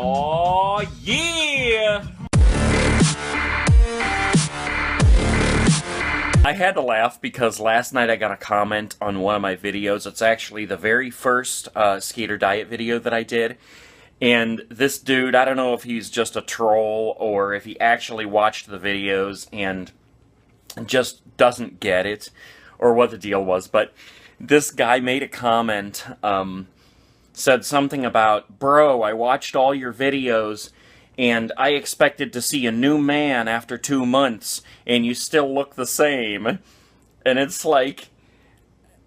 Oh yeah! I had to laugh because last night I got a comment on one of my videos. It's actually the very first skater diet video that I did. And this dude, I don't know if he's just a troll or if he actually watched the videos and just doesn't get it or what the deal was. But this guy made a comment, said something about, "Bro, I watched all your videos and I expected to see a new man after 2 months, and you still look the same." And it's like,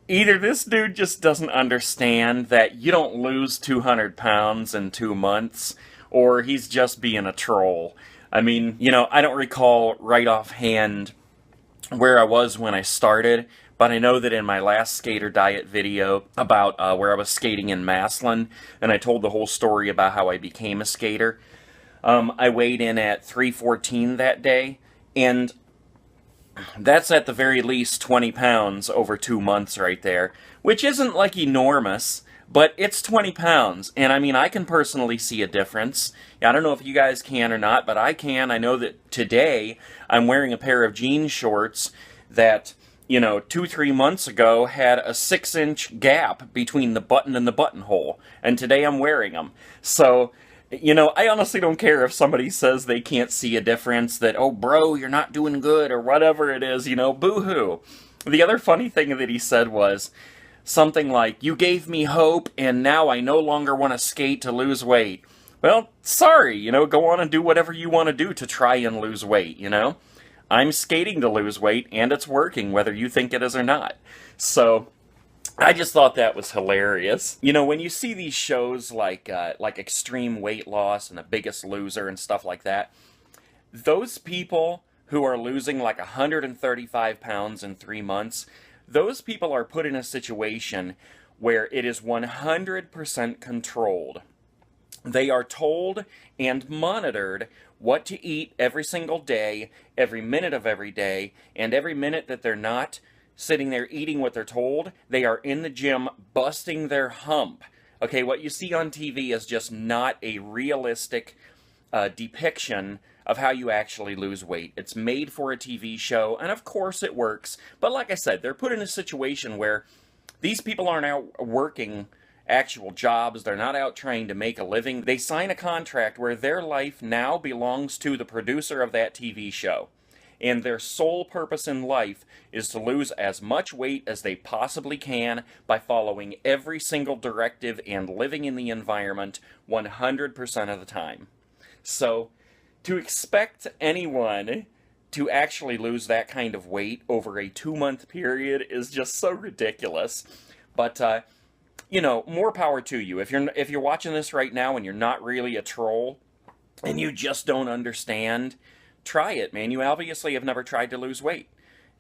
either this dude just doesn't understand that you don't lose 200 pounds in 2 months, or he's just being a troll. I mean, I don't recall right offhand where I was when I started, but I know that in my last skater diet video about where I was skating in Massillon, and I told the whole story about how I became a skater, I weighed in at 314 that day, and that's at the very least 20 pounds over 2 months right there, which isn't like enormous, but it's 20 pounds, and I mean, I can personally see a difference. I don't know if you guys can or not, but I can. I know that today I'm wearing a pair of jean shorts that, 2-3 months ago had a 6-inch gap between the button and the buttonhole, and today I'm wearing them. So, I honestly don't care if somebody says they can't see a difference, that, "Oh, bro, you're not doing good," or whatever it is, boo-hoo. The other funny thing that he said was something like, "You gave me hope, and now I no longer want to skate to lose weight." Well, sorry, go on and do whatever you want to do to try and lose weight, I'm skating to lose weight, and it's working, whether you think it is or not. So I just thought that was hilarious. When you see these shows like Extreme Weight Loss and The Biggest Loser and stuff like that, those people who are losing like 135 pounds in 3 months, those people are put in a situation where it is 100% controlled. They are told and monitored what to eat every single day, every minute of every day, and every minute that they're not sitting there eating what they're told, they are in the gym busting their hump. Okay, what you see on TV is just not a realistic depiction of how you actually lose weight. It's made for a TV show, and of course it works, but like I said, they're put in a situation where these people aren't out working actual jobs, they're not out trying to make a living. They sign a contract where their life now belongs to the producer of that TV show. And their sole purpose in life is to lose as much weight as they possibly can by following every single directive and living in the environment 100% of the time. So, to expect anyone to actually lose that kind of weight over a 2-month period is just so ridiculous. But, more power to you. If you're watching this right now and you're not really a troll, and you just don't understand, try it, man. You obviously have never tried to lose weight.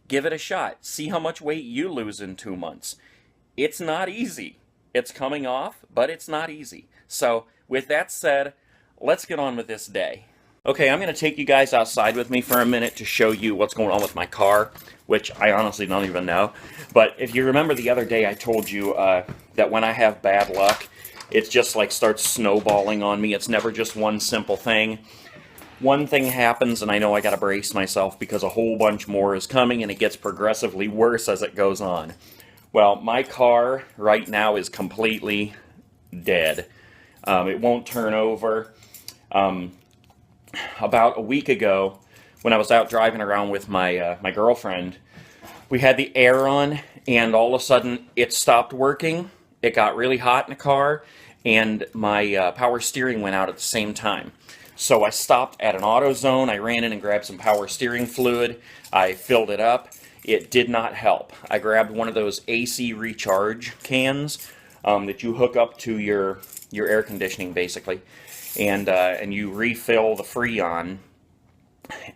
Give it a shot. See how much weight you lose in 2 months. It's not easy. It's coming off, but it's not easy. So, with that said, let's get on with this day. Okay, I'm going to take you guys outside with me for a minute to show you what's going on with my car, which I honestly don't even know. But if you remember the other day I told you that when I have bad luck, it just like starts snowballing on me. It's never just one simple thing. One thing happens and I know I got to brace myself because a whole bunch more is coming and it gets progressively worse as it goes on. Well, my car right now is completely dead. It won't turn over. About a week ago, when I was out driving around with my girlfriend, we had the air on, and all of a sudden it stopped working. It got really hot in the car, and my power steering went out at the same time. So I stopped at an AutoZone. I ran in and grabbed some power steering fluid. I filled it up. It did not help. I grabbed one of those AC recharge cans that you hook up to your air conditioning, basically. And you refill the Freon,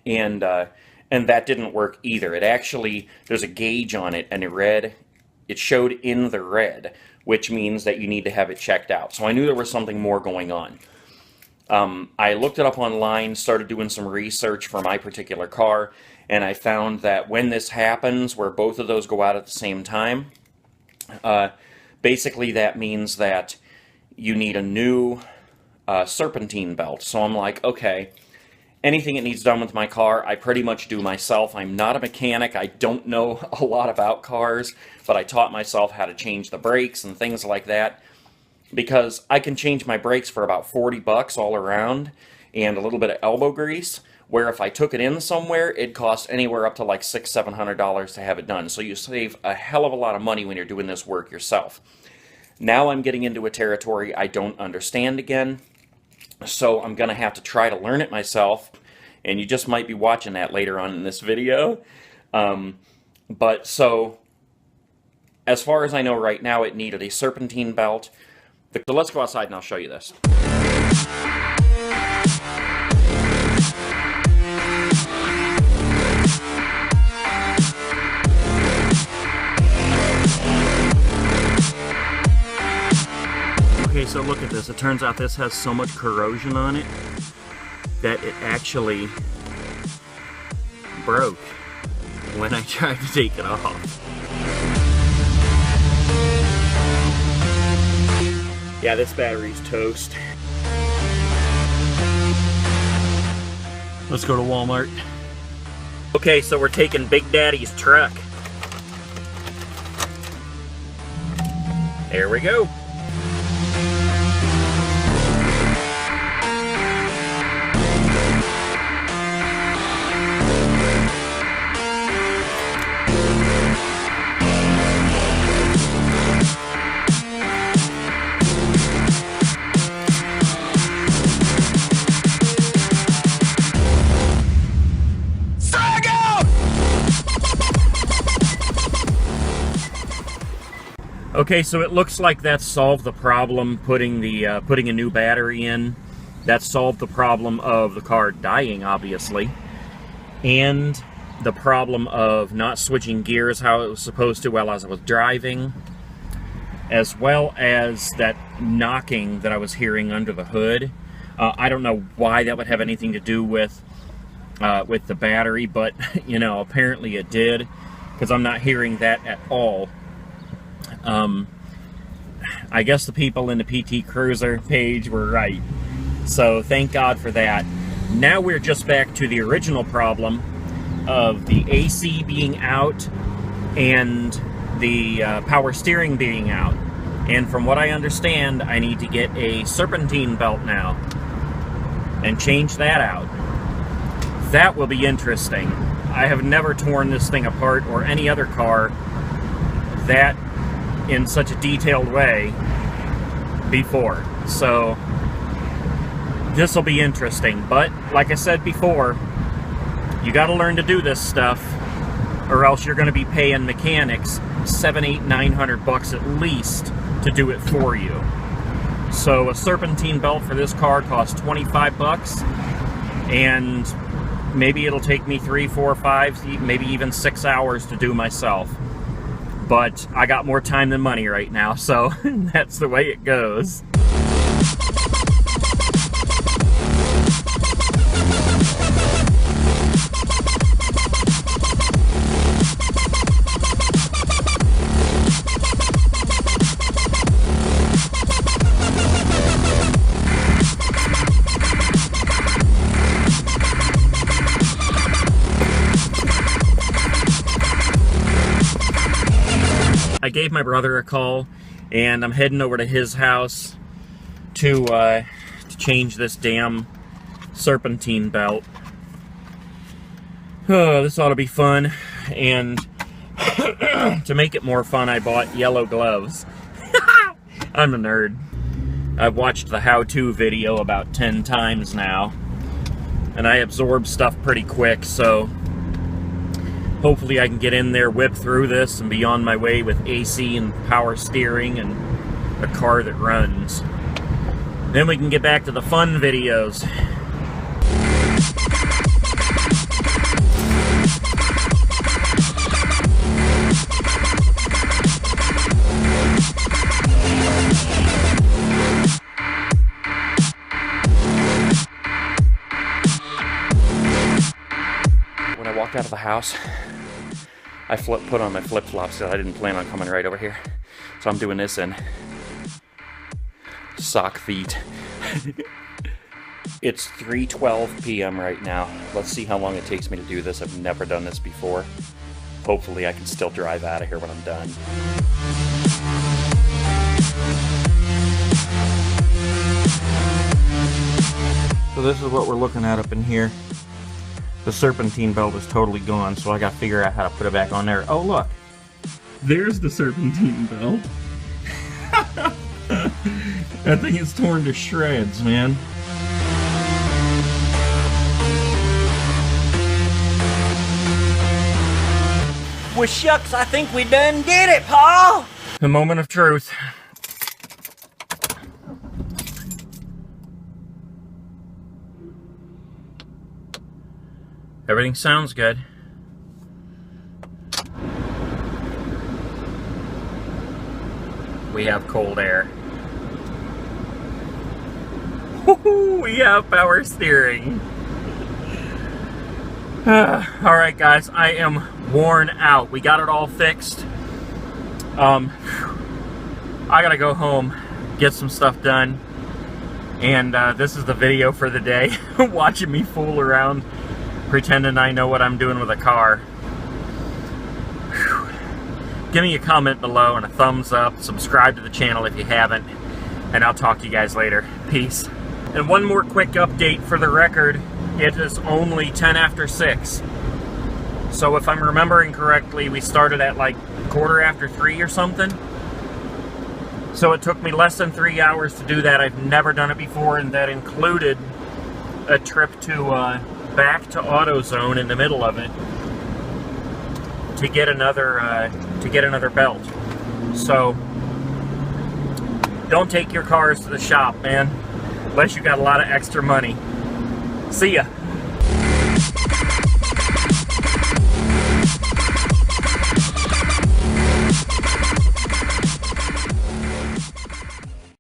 and that didn't work either. It actually, there's a gauge on it, and it showed in the red, which means that you need to have it checked out. So I knew there was something more going on. I looked it up online, started doing some research for my particular car, and I found that when this happens, where both of those go out at the same time, basically that means that you need a new serpentine belt. So I'm like, okay, anything that needs done with my car, I pretty much do myself. I'm not a mechanic. I don't know a lot about cars, but I taught myself how to change the brakes and things like that, because I can change my brakes for about 40 bucks all around and a little bit of elbow grease, where if I took it in somewhere, it'd cost anywhere up to like $600-700 to have it done. So you save a hell of a lot of money when you're doing this work yourself. Now I'm getting into a territory I don't understand again, so I'm going to have to try to learn it myself, and you just might be watching that later on in this video. But so, as far as I know right now, it needed a serpentine belt. So let's go outside and I'll show you this. Okay, so look at this. It turns out this has so much corrosion on it that it actually broke when I tried to take it off. Yeah, this battery's toast. Let's go to Walmart. Okay, so we're taking Big Daddy's truck. There we go. Okay, so it looks like that solved the problem, putting a new battery in. That solved the problem of the car dying, obviously, and the problem of not switching gears how it was supposed to while I was driving, as well as that knocking that I was hearing under the hood. I don't know why that would have anything to do with the battery, but you know, apparently it did, because I'm not hearing that at all. I guess the people in the PT Cruiser page were right. So thank God for that. Now we're just back to the original problem of the AC being out and the power steering being out. And from what I understand, I need to get a serpentine belt now and change that out. That will be interesting. I have never torn this thing apart, or any other car, that in such a detailed way before. So this will be interesting, but like I said before, you got to learn to do this stuff, or else you're going to be paying mechanics $700, $800, $900 at least to do it for you. So a serpentine belt for this car costs 25 bucks, and maybe it'll take me 3, 4, 5, maybe even 6 hours to do myself. But I got more time than money right now, so that's the way it goes. I gave my brother a call, and I'm heading over to his house to change this damn serpentine belt. Oh, this ought to be fun, and to make it more fun, I bought yellow gloves. I'm a nerd. I've watched the how-to video about 10 times now, and I absorb stuff pretty quick, so hopefully I can get in there, whip through this, and be on my way with AC and power steering and a car that runs. Then we can get back to the fun videos. When I walked out of the house, I put on my flip-flops because I didn't plan on coming right over here. So I'm doing this in sock feet. It's 3:12 p.m. right now. Let's see how long it takes me to do this. I've never done this before. Hopefully I can still drive out of here when I'm done. So this is what we're looking at up in here. The serpentine belt is totally gone, so I gotta figure out how to put it back on there. Oh look! There's the serpentine belt. That thing is torn to shreds, man. Well, shucks, I think we done did it, Paul! The moment of truth. Everything sounds good. We have cold air. We have power steering. Alright guys, I am worn out. We got it all fixed. I gotta go home, get some stuff done. And this is the video for the day. Watching me fool around, pretending I know what I'm doing with a car. Whew. Give me a comment below and a thumbs up. Subscribe to the channel if you haven't. And I'll talk to you guys later. Peace. And one more quick update for the record. It is only 10 after 6. So if I'm remembering correctly, we started at like 3:15 or something. So it took me less than 3 hours to do that. I've never done it before, and that included a trip to back to AutoZone in the middle of it to get another belt. So don't take your cars to the shop, man, unless you got a lot of extra money. See ya.